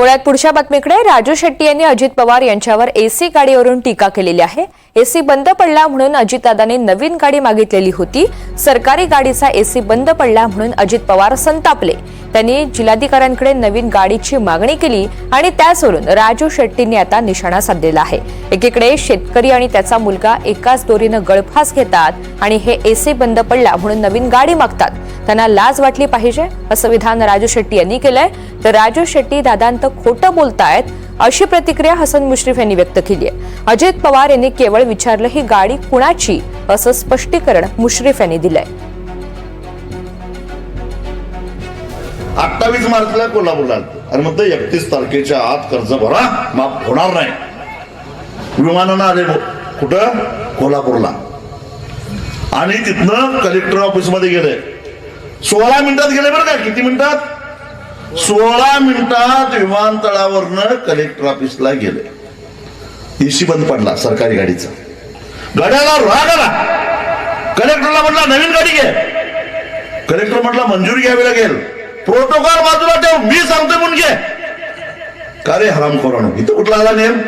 पुण्यात पुढच्या बातमीकडे राजू शेट्टी यांनी अजित पवार यांच्यावर एसी गाडीवरून टीका केलेली आहे। एसी बंद पडला म्हणून अजितदादांनी नवीन गाडी मागितलेली होती। सरकारी गाडीचा एसी बंद पडला म्हणून अजित पवार संतापले। त्यांनी जिल्हाधिकाऱ्यांकडे नवीन गाडीची मागणी केली आणि त्यावरून राजू शेट्टींनी आता निशाणा साधलेला आहे। एकीकडे शेतकरी आणि त्याचा मुलगा एकाच दोरीनं गळफास घेतात आणि हे एसी बंद पडला म्हणून नवीन गाडी मागतात। त्यांना लाज वाटली पाहिजे असं विधान राजू शेट्टी यांनी केलंय। तर राजू शेट्टी दादांत खोटं बोलतायत अशी प्रतिक्रिया हसन मुश्रीफ यांनी व्यक्त केली आहे। अजित पवार यांनी केवळ विचारलं ही गाडी कुणाची असं स्पष्टीकरण मुश्रीफ यांनी दिलंय। 28 मार्चला कोल्हापूरला आणि मग 31 तारखेच्या आत कर्ज भरा माफ होणार नाही। विमानानं आले कुठं कोल्हापूरला आणि तिथनं कलेक्टर ऑफिस मध्ये गेले। 16 मिनिटात गेले बरं का। किती मिनिटात? 16 मिनिटात विमानतळावरनं कलेक्टर ऑफिसला गेले। एसी बंद पडला सरकारी गाडीचा। गाड्याला राग आला। कलेक्टरला म्हटला नवीन गाडी घे। कलेक्टर म्हटला मंजुरी घ्यावी लागेल। प्रोटोकॉल बाजूला ठेव, मी सांगतोय म्हणून घे। का रे हरामखोरानो, इथं कुठला आला नेम?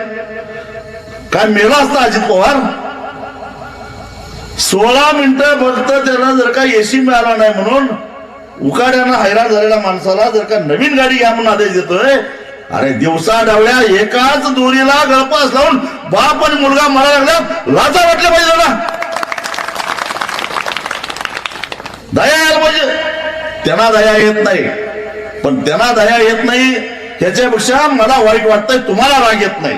काय मेला असता अजित पवार? 16 मिनिटं फक्त त्याला जर का एसी मिळाला नाही म्हणून उकाड्यानं हैराण झालेल्या माणसाला जर का नवीन गाडी घ्या म्हणून आदेश देतोय। अरे दिवसा डावल्या एकाच दोरीला गळफास लावून बाप आणि मुलगा मारायला लागला। लाजा वाटल्या पाहिजे ना, दया यायला पाहिजे। त्यांना दया येत नाही, पण त्यांना दया येत नाही ह्याच्यापेक्षा मला वाईट वाटतंय तुम्हाला राग येत नाही।